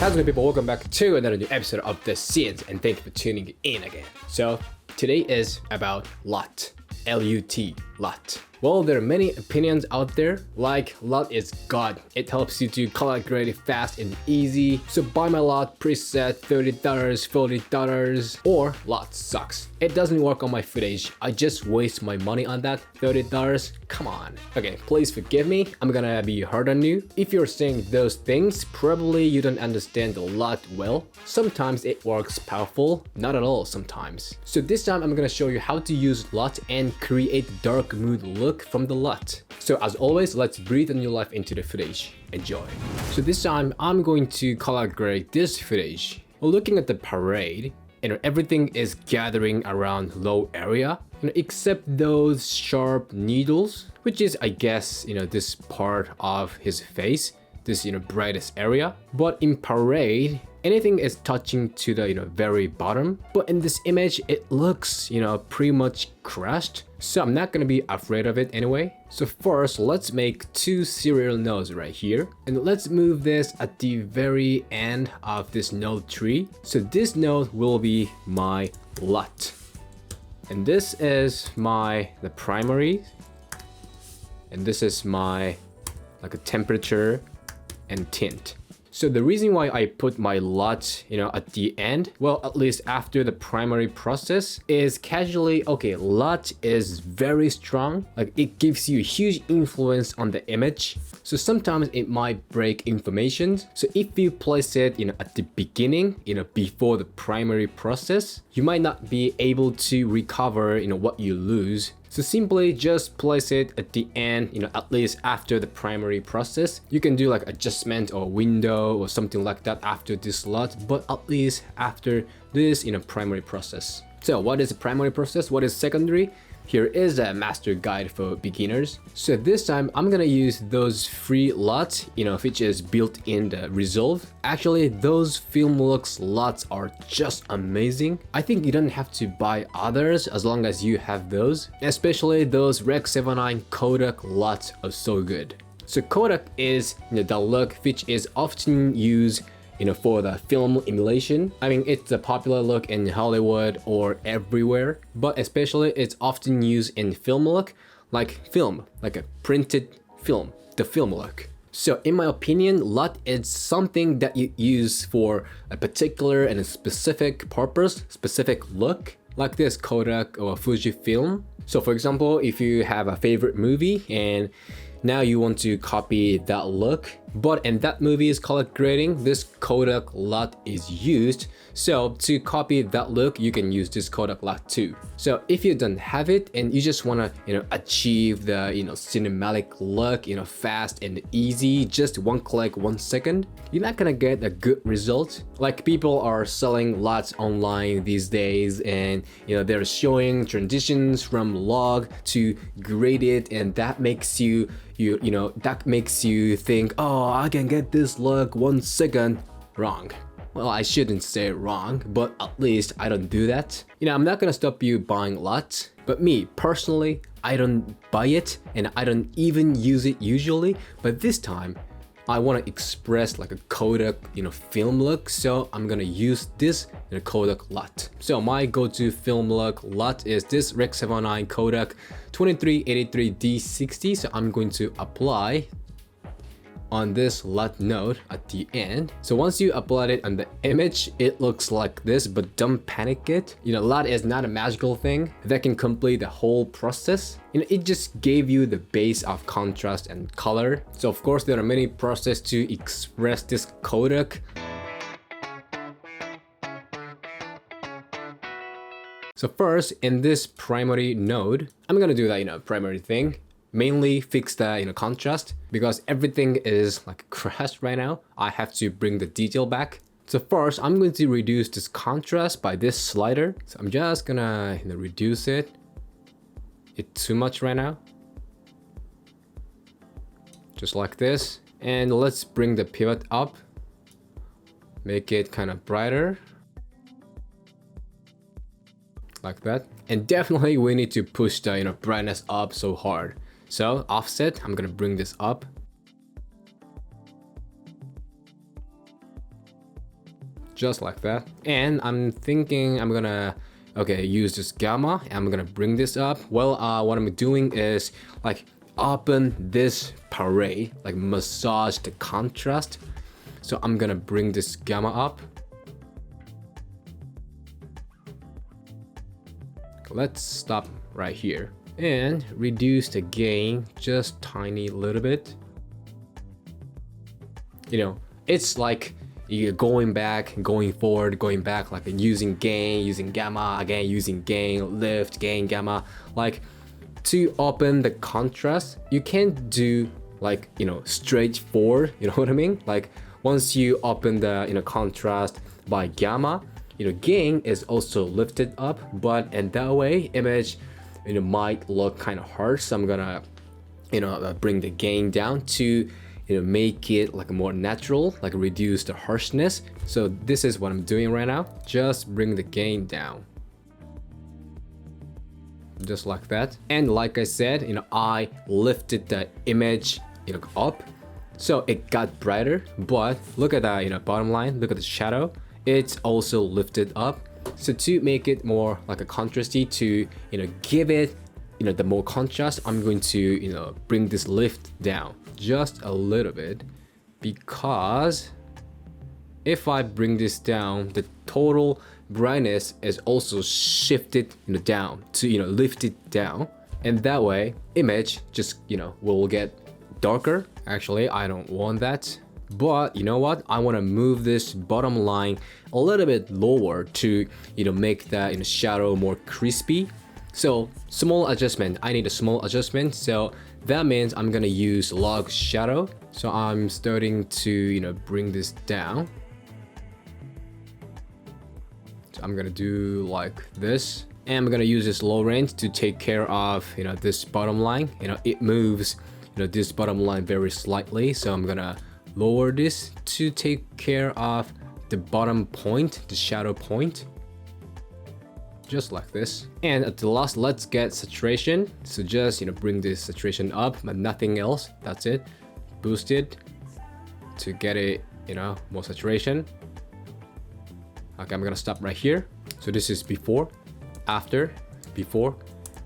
How's it going, people? Welcome back to another new episode of The Scenes, and thank you for tuning in again. So today is about LUT. LUT. LUT. Well, there are many opinions out there, like LUT is God. It helps you to color grade fast and easy. So buy my LUT preset, $30, $40, or LUT sucks. It doesn't work on my footage. I just waste my money on that, $30. Come on. Okay, please forgive me. I'm gonna be hard on you. If you're saying those things, probably you don't understand the LUT well. Sometimes it works powerful, not at all sometimes. So this time I'm gonna show you how to use LUT and create dark mood look from the LUT. So as always, let's breathe a new life into the footage. Enjoy. So this time I'm going to color grade this footage. Well, looking at the parade, everything is gathering around low area, except those sharp needles, which is, I guess, this part of his face, this, brightest area. But in parade, anything is touching to the, very bottom. But in this image, it looks, pretty much crashed. So I'm not gonna be afraid of it anyway. So first, let's make two serial nodes right here. And let's move this at the very end of this node tree. So this node will be my LUT. And this is the primary. And this is my, a temperature and tint. So the reason why I put my LUT, at the end, well, at least after the primary process, is casually, okay, LUT is very strong. Like, it gives you a huge influence on the image. So sometimes it might break information. So if you place it, at the beginning, before the primary process, you might not be able to recover, what you lose. So simply just place it at the end, at least after the primary process. You can do like adjustment or window or something like that after this LUT, but at least after this, primary process. So what is the primary process? What is secondary? Here is a master guide for beginners. So this time I'm gonna use those free LUT, which is built in the Resolve. Actually, those film looks LUTs are just amazing. I think you don't have to buy others as long as you have those. Especially those Rec 79 Kodak LUTs are so good. So Kodak is the look which is often used for the film emulation. I mean, it's a popular look in Hollywood or everywhere, but especially it's often used in film look, like a printed film, the film look. So in my opinion, LUT is something that you use for a particular and a specific purpose, specific look, like this Kodak or Fujifilm. So for example, if you have a favorite movie and now you want to copy that look, but in that movie's color grading, this Kodak LUT is used. So to copy that look, you can use this Kodak LUT too. So if you don't have it and you just wanna, achieve the, cinematic look, fast and easy, just one click, 1 second, you're not gonna get a good result. Like, people are selling LUTs online these days, and they're showing transitions from log to graded, and that makes you think, oh, I can get this look 1 second. Wrong. Well, I shouldn't say wrong, but at least I don't do that. I'm not gonna stop you buying LUT, but me personally, I don't buy it and I don't even use it usually. But this time, I want to express like a Kodak, film look, so I'm gonna use this Kodak LUT. So my go-to film look LUT is this Rec 79 Kodak 2383D60. So I'm going to apply on this LUT node at the end. So once you apply it on the image, it looks like this, but don't panic it. LUT is not a magical thing that can complete the whole process. It just gave you the base of contrast and color. So of course there are many processes to express this Kodak. So first, in this primary node, I'm gonna do that, primary thing. Mainly fix the contrast, because everything is like crashed right now. I have to bring the detail back. So first, I'm going to reduce this contrast by this slider. So I'm just gonna reduce it. It's too much right now. Just like this. And let's bring the pivot up. Make it kind of brighter. Like that. And definitely we need to push the brightness up so hard. So offset, I'm gonna bring this up. just like that. And I'm thinking I'm gonna use this gamma. I'm gonna bring this up. Well, what I'm doing is like open this parade, like massage the contrast. So I'm gonna bring this gamma up. Let's stop right here and reduce the gain just tiny little bit. You know, it's like you're going back, going forward, going back, like using gain, using gamma, again using gain, lift, gain, gamma. Like to open the contrast, you can't do like, you know, straight forward, you know what I mean? Like once you open the, you know, contrast by gamma, you know, gain is also lifted up, but in that way, image, you know, might look kind of harsh. So I'm gonna, you know, bring the gain down to, you know, make it like more natural, like reduce the harshness. So this is what I'm doing right now. Just bring the gain down. Just like that. And like I said, you know, I lifted the image, you know, up. So it got brighter, but look at that, you know, bottom line, look at the shadow. It's also lifted up. So to make it more like a contrasty, to, you know, give it, you know, the more contrast, I'm going to, you know, bring this lift down just a little bit, because if I bring this down, the total brightness is also shifted, you know, down to, you know, lift it down, and that way image just, you know, will get darker. Actually, I don't want that. But you know what? I want to move this bottom line a little bit lower to, you know, make that, you know, shadow more crispy. So small adjustment. I need a small adjustment. So that means I'm gonna use log shadow. So I'm starting to, you know, bring this down. So I'm gonna do like this, and I'm gonna use this low range to take care of, you know, this bottom line. You know, it moves, you know, this bottom line very slightly. So I'm gonna lower this to take care of the bottom point, the shadow point, just like this. And at the last, let's get saturation. So just, you know, bring this saturation up, but nothing else. That's it. Boost it to get it, you know, more saturation. Okay, I'm gonna stop right here. So this is before, after, before,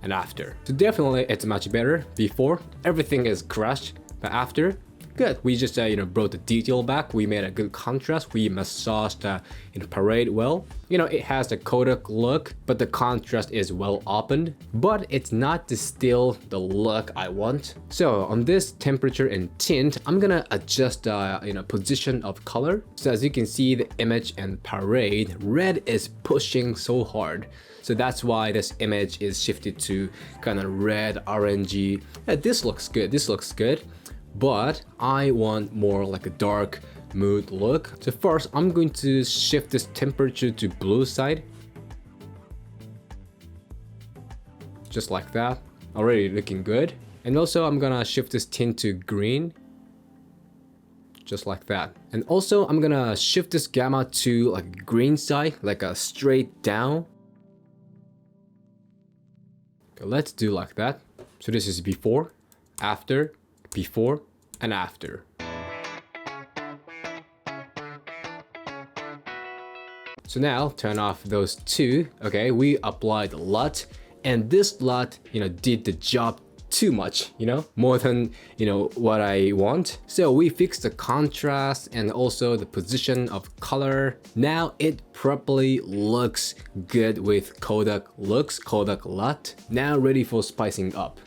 and after. So definitely it's much better. Before, everything is crushed, but after, good. We just, you know, brought the detail back. We made a good contrast. We massaged the, you know, parade well. You know, it has the Kodak look, but the contrast is well opened. But it's not still the look I want. So on this temperature and tint, I'm gonna adjust the, you know, position of color. So as you can see, the image and parade, red is pushing so hard. So that's why this image is shifted to kind of red, orangey. Yeah, this looks good. This looks good. But I want more like a dark mood look. So first, I'm going to shift this temperature to blue side. Just like that. Already looking good. And also I'm gonna shift this tint to green. Just like that. And also I'm gonna shift this gamma to like green side, like a straight down. Okay, let's do like that. So this is before, after, before, and after. So now turn off those two. Okay, we applied LUT, and this LUT, you know, did the job too much, you know, more than, you know, what I want. So we fixed the contrast and also the position of color. Now it properly looks good with Kodak looks, Kodak LUT. Now ready for spicing up.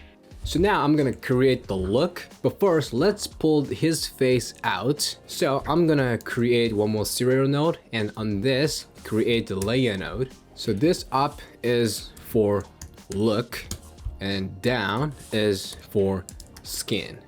So now I'm gonna create the look, but first let's pull his face out. So I'm gonna create one more serial node, and on this, create the layer node. So this up is for look, and down is for skin.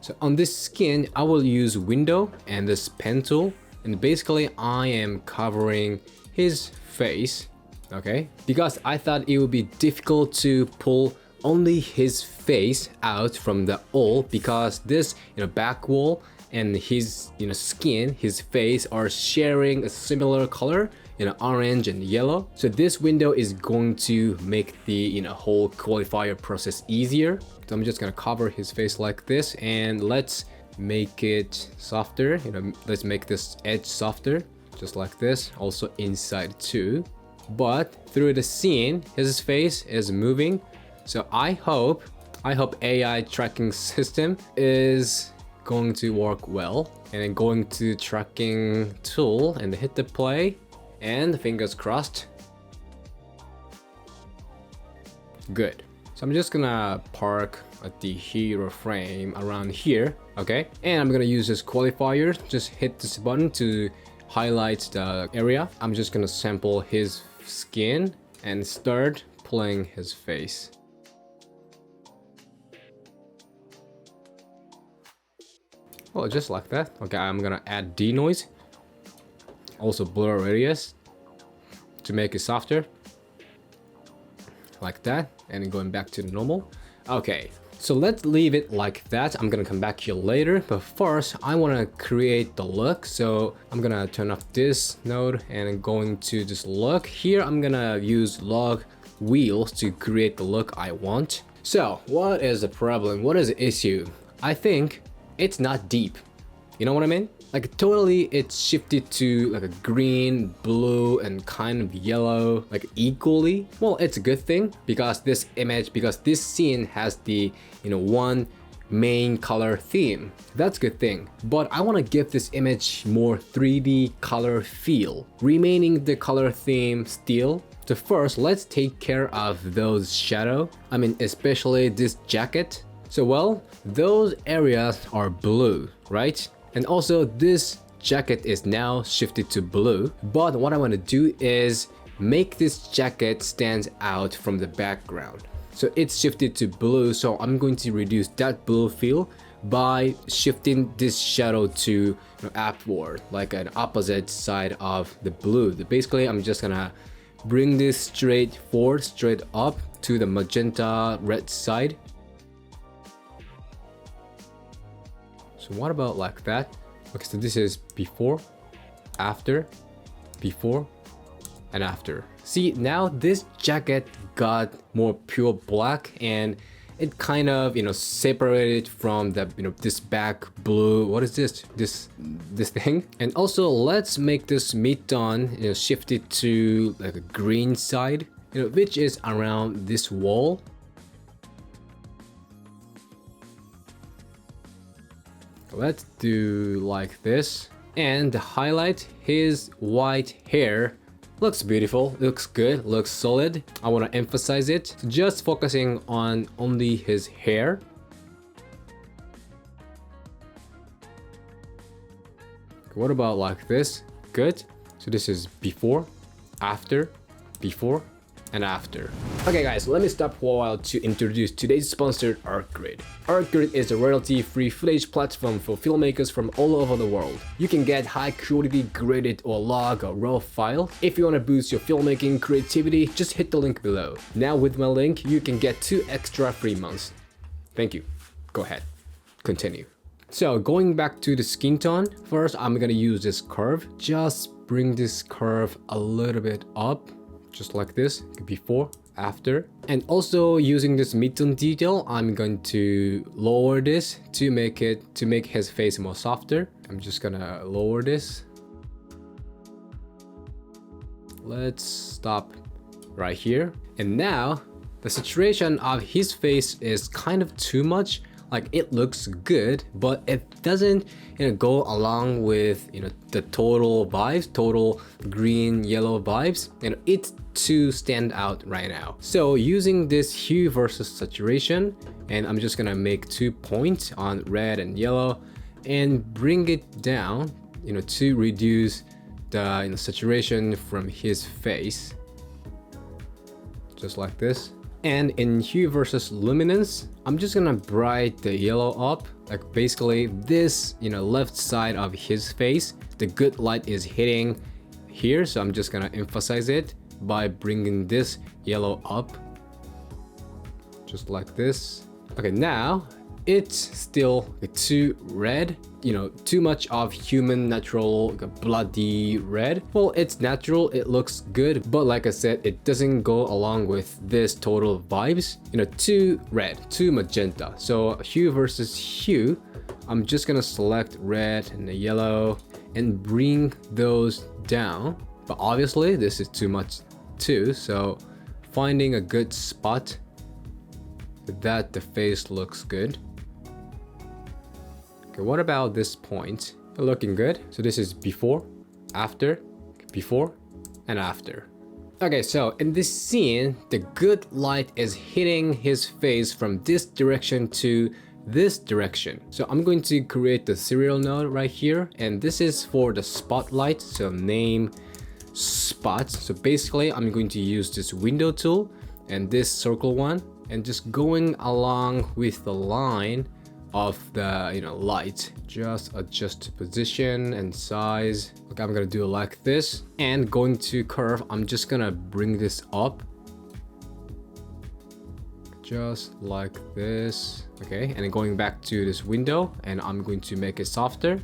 So on this skin, I will use window and this pen tool, and basically I am covering his face, okay? Because I thought it would be difficult to pull only his face out from the all, because this, you know, back wall and his, you know, skin, his face are sharing a similar color, you know, orange and yellow. So this window is going to make the, you know, whole qualifier process easier. So I'm just gonna cover his face like this, and let's make it softer. You know, let's make this edge softer, just like this, also inside too. But through the scene, his face is moving. So I hope AI tracking system is going to work well. And then going to tracking tool and hit the play, and fingers crossed. Good. So I'm just gonna park at the hero frame around here, okay? And I'm gonna use this qualifier, just hit this button to highlight the area. I'm just gonna sample his skin and start playing his face. Well, just like that. Okay, I'm gonna add denoise. Also blur radius to make it softer. Like that. And then going back to the normal. Okay, so let's leave it like that. I'm gonna come back here later. But first, I wanna create the look. So I'm gonna turn off this node and then going to this look. Here, I'm gonna use log wheels to create the look I want. So what is the problem? What is the issue? I think it's not deep. You know what I mean? Like totally it's shifted to like a green, blue, and kind of yellow, like equally. Well, it's a good thing because this scene has the, one main color theme. That's a good thing. But I want to give this image more 3D color feel, remaining the color theme still. So first, let's take care of those shadow. I mean, especially this jacket. So well, those areas are blue, right? And also this jacket is now shifted to blue. But what I want to do is make this jacket stand out from the background. So it's shifted to blue. So I'm going to reduce that blue feel by shifting this shadow to upward, like an opposite side of the blue. Basically, I'm just gonna bring this straight up to the magenta red side. So what about like that? Okay, so this is before, after, and after. See, now this jacket got more pure black and it kind of, separated from the, this back blue. What is this? This thing. And also let's make this mid-tone, shifted to like a green side, which is around this wall. Let's do like this. And highlight his white hair. Looks beautiful, looks good, looks solid. I want to emphasize it. Just focusing on only his hair. What about like this? Good. So this is before, after, before, and after. Okay guys, let me stop for a while to introduce today's sponsor, Artgrid. Artgrid is a royalty-free footage platform for filmmakers from all over the world. You can get high quality graded or log or raw file. If you want to boost your filmmaking creativity, just hit the link below. Now with my link, you can get 2 extra free months. Thank you. Go ahead. Continue. So going back to the skin tone, first I'm gonna use this curve. Just bring this curve a little bit up. Just like this, before, after. And also using this mid-tone detail, I'm going to lower this to make his face more softer. I'm just gonna lower this. Let's stop right here. And now the saturation of his face is kind of too much. Like it looks good, but it doesn't go along with the total vibes, total green yellow vibes. It's too stand out right now. So using this hue versus saturation, and I'm just gonna make 2 points on red and yellow and bring it down to reduce the saturation from his face, just like this. And in hue versus luminance, I'm just gonna bright the yellow up, like basically this left side of his face, the good light is hitting here, so I'm just gonna emphasize it by bringing this yellow up, just like this. Okay, now it's still too red, too much of human natural bloody red. Well, it's natural, it looks good, but like I said, it doesn't go along with this total vibes, too red, too magenta. So hue versus hue, I'm just gonna select red and the yellow and bring those down. But obviously this is too much too, so finding a good spot that the face looks good. Okay, what about this point? Looking good. So this is before, after, before, and after. Okay, so in this scene, the good light is hitting his face from this direction to this direction. So I'm going to create the serial node right here, and this is for the spotlight, so name spot. So basically I'm going to use this window tool and this circle one, and just going along with the line of the light, just adjust position and size. Okay, I'm gonna do it like this, and going to curve, I'm just gonna bring this up just like this. Okay, and then going back to this window, and I'm going to make it softer.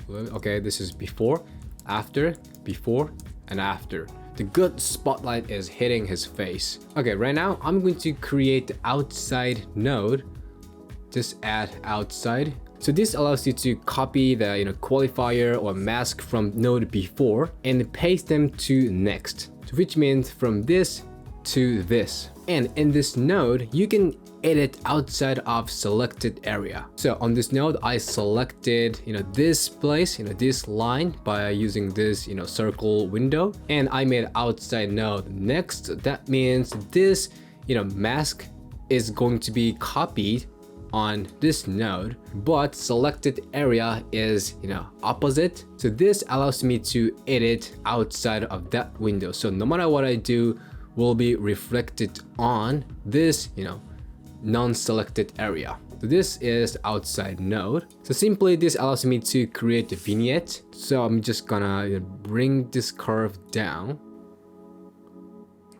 Okay, this is before, after, before, and after. The good spotlight is hitting his face. Okay, right now I'm going to create the outside node. Just add outside. So this allows you to copy the qualifier or mask from node before and paste them to next, which means from this to this. And in this node, you can edit outside of selected area. So on this node, I selected this place, this line by using this circle window, and I made outside node next. That means this mask is going to be copied on this node, but selected area is opposite. So this allows me to edit outside of that window. So no matter what I do will be reflected on this non-selected area. So this is outside node. So simply this allows me to create a vignette. So I'm just gonna bring this curve down.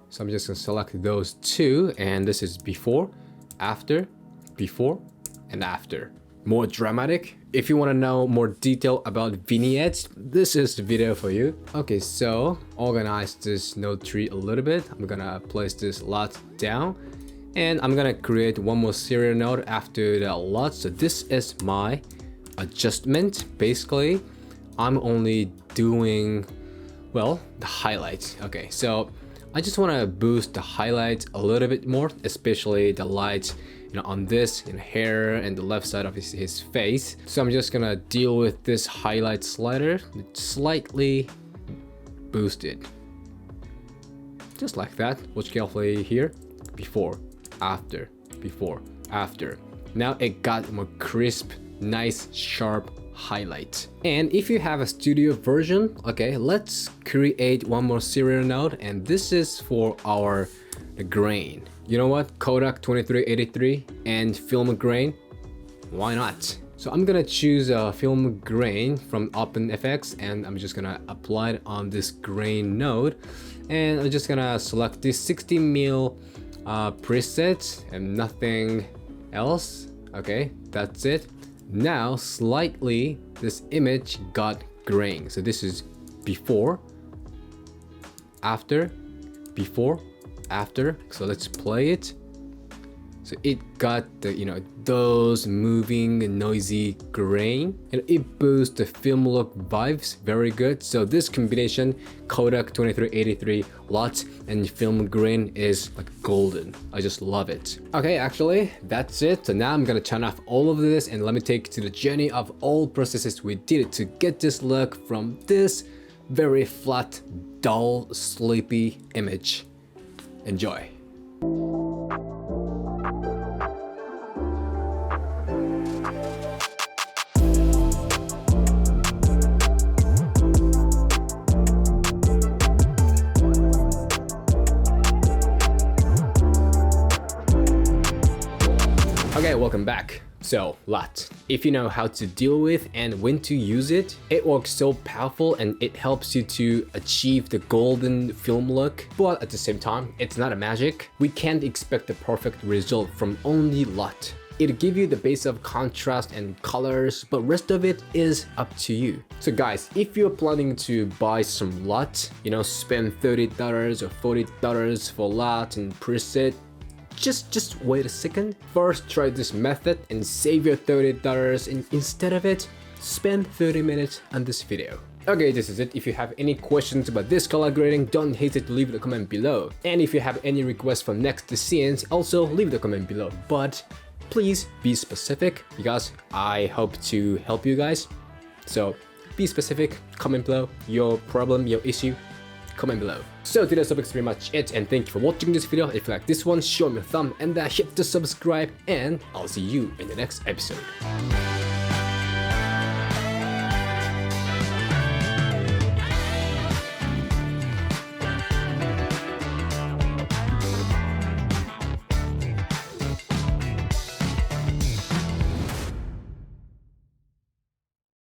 So I'm just gonna select those two, and this is before, after, before, and after. More dramatic. If you want to know more detail about vignettes, this is the video for you. Okay, so organize this node tree a little bit. I'm gonna place this LUT down, and I'm gonna create one more serial node after the LUT. So this is my adjustment. Basically, I'm only doing, well, the highlights. Okay, so I just want to boost the highlights a little bit more, especially the lights on this hair and the left side of his face. So I'm just gonna deal with this highlight slider, slightly boosted, just like that. Watch carefully here. Before, after, before, after. Now it got more crisp, nice, sharp highlight. And if you have a studio version, okay, let's create one more serial node, and this is for our grain. You know what? Kodak 2383 and film grain. Why not? So I'm gonna choose a film grain from OpenFX, and I'm just gonna apply it on this grain node, and I'm just gonna select this 60mm preset and nothing else. Okay, that's it. Now slightly this image got grain. So this is before, after, before, after. So let's play it. So it got the those moving noisy grain, and it boosts the film look vibes very good. So this combination, Kodak 2383 LUT and film grain, is like golden. I just love it. Okay, actually that's it. So now I'm gonna turn off all of this, and let me take you to the journey of all processes we did to get this look from this very flat, dull, sleepy image. Enjoy. Okay, welcome back. So, LUT. If you know how to deal with and when to use it, it works so powerful and it helps you to achieve the golden film look. But at the same time, it's not a magic. We can't expect the perfect result from only LUT. It'll give you the base of contrast and colors, but rest of it is up to you. So guys, if you're planning to buy some LUT, spend $30 or $40 for LUT and preset, just wait a second. First try this method and save your $30, and instead of it, spend 30 minutes on this video. Okay, this is it. If you have any questions about this color grading, don't hesitate to leave the comment below. And if you have any requests for next scenes, also leave the comment below. But please be specific because I hope to help you guys. So be specific, comment below your problem, your issue, comment below. So today's topic is pretty much it, and thank you for watching this video. If you like this one, show me a thumb and hit the subscribe, and I'll see you in the next episode.